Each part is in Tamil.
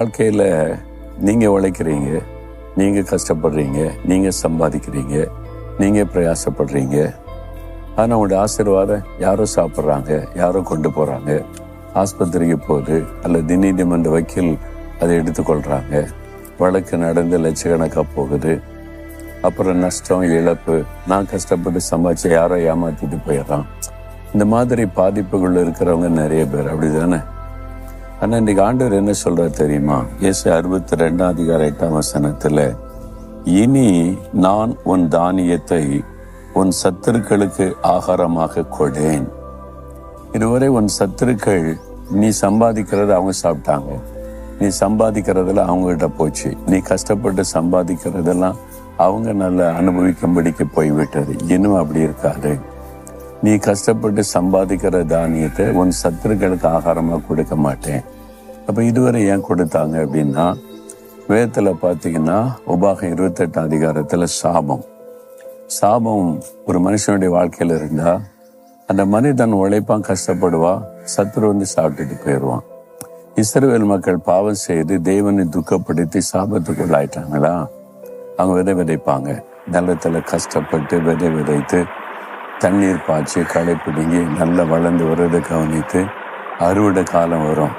வாழ்க்கையில் நீங்கள் உழைக்கிறீங்க, நீங்கள் கஷ்டப்படுறீங்க, நீங்கள் சம்பாதிக்கிறீங்க, நீங்கள் பிரயாசப்படுறீங்க. ஆனால் உங்களுடைய ஆசீர்வாதம் யாரோ சாப்பிட்றாங்க, யாரோ கொண்டு போகிறாங்க, ஆஸ்பத்திரிக்கு போகுது, அல்லது நீதிமன்ற வக்கீல் அதை எடுத்துக்கொள்கிறாங்க, வழக்கு நடந்து லட்சக்கணக்காக போகுது. அப்புறம் நஷ்டம், இழப்பு, நான் கஷ்டப்பட்டு சம்பாதிச்சு யாரோ ஏமாற்றிட்டு போயிடுறான். இந்த மாதிரி பாதிப்புகள் இருக்கிறவங்க நிறைய பேர், அப்படி தானே? ஆனால் இன்றைக்கு ஆண்டவர் என்ன சொல்றாரு தெரியுமா? ஏசாயா 62:8 இனி நான் உன் தானியத்தை உன் சத்துருக்களுக்கு ஆகாரமாக கொடேன். இதுவரை உன் சத்துருக்கள் நீ சம்பாதிக்கிறத அவங்க சாப்பிட்டாங்க, நீ சம்பாதிக்கிறதுல அவங்ககிட்ட போச்சு, நீ கஷ்டப்பட்டு சம்பாதிக்கிறதெல்லாம் அவங்க நல்லா அனுபவிக்கும்படிக்கு போய்விட்டது. இன்னும் அப்படி இருக்காது. நீ கஷ்டப்பட்டு சம்பாதிக்கிற தானியத்தை உன் சத்துருக்களுக்கு ஆகாரமாக கொடுக்க மாட்டேன். அப்போ இதுவரை ஏன் கொடுத்தாங்க அப்படின்னா, வேதத்தில் பார்த்தீங்கன்னா உபாகம் 28 சாபம் ஒரு மனுஷனுடைய வாழ்க்கையில் இருந்தா அந்த மனிதன் உழைப்பான், கஷ்டப்படுவா, சத்துரு வந்து சாப்பிட்டுட்டு போயிடுவான். இஸ்ரவேல் மக்கள் பாவம் செய்து தேவனை துக்கப்படுத்தி சாபத்துக்குள் ஆயிட்டாங்களா? அவங்க விதை விதைப்பாங்க, நிலத்தில் கஷ்டப்பட்டு விதை விதைத்து தண்ணீர் பாய்ச்சி களை பிடுங்கி நல்லா வளர்ந்து வர்றதை கவனித்து அறுவடை காலம் வரும்.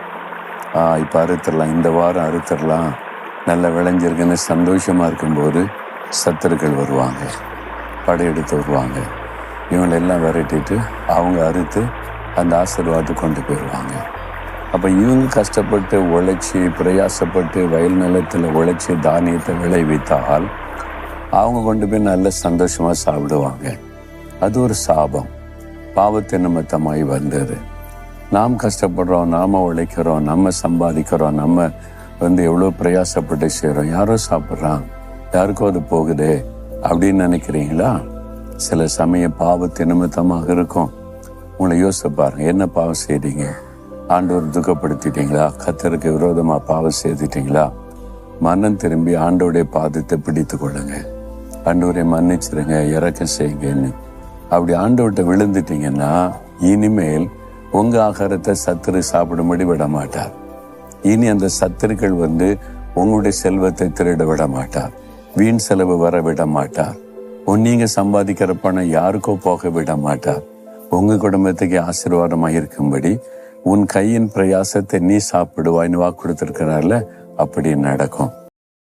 இப்போ அறுத்துடலாம், இந்த வாரம் அறுத்துடலாம், நல்லா விளைஞ்சிருக்குன்னு சந்தோஷமாக இருக்கும்போது சத்துருக்கள் வருவாங்க, படையெடுத்து வருவாங்க. இவங்களெல்லாம் விரட்டிட்டு அவங்க அறுத்து அந்த ஆசீர்வாதத்தை கொண்டு போயிடுவாங்க. அப்போ இவங்க கஷ்டப்பட்டு உழைச்சி பிரயாசப்பட்டு வயல் நிலத்தில் உழைச்சி தானியத்தை விளைவித்தால் அவங்க கொண்டு போய் நல்ல சந்தோஷமாக சாப்பிடுவாங்க. அது ஒரு சாபம், பாவத்தை நிமித்தமாய் வந்தது. நாம் கஷ்டப்படுறோம், நாம் உழைக்கிறோம், நம்ம சம்பாதிக்கிறோம், நம்ம எவ்வளோ பிரயாசப்பட்டு செய்கிறோம், யாரோ சாப்பிட்றான், யாருக்கோ அது போகுதே அப்படின்னு நினைக்கிறீங்களா? சில சமயம் பாவத்தை நிமித்தமாக இருக்கும். உங்களை யோசிச்சு பாருங்க, என்ன பாவம் செய்றீங்க? ஆண்டவர் துக்கப்படுத்திட்டீங்களா? கர்த்தருக்கு விரோதமாக பாவம் செய்துட்டீங்களா? மனம் திரும்பி ஆண்டவருடைய பாதத்தை பிடித்து கொள்ளுங்க. ஆண்டவரை மன்னிச்சிருங்க, இறக்கம் செய்யுங்கன்னு. அப்படி ஆண்டவர்கிட்ட விழுந்துட்டீங்கன்னா இனிமேல் உங்க ஆகாரத்தை சத்துரு சாப்பிடும்படி விட மாட்டார். இனி அந்த சத்துருக்கள் வந்து உங்களுடைய செல்வத்தை திருட விட மாட்டார், வீண் செலவு வர விட மாட்டார், நீங்க சம்பாதிக்கிற பணம் யாருக்கோ போக விட மாட்டார். உங்க குடும்பத்துக்கு ஆசீர்வாதமாக இருக்கும்படி உன் கையின் பிரயாசத்தை நீ சாப்பிடுவாய்னு வாக்கு கொடுத்திருக்கிறார்ல, அப்படி நடக்கும்.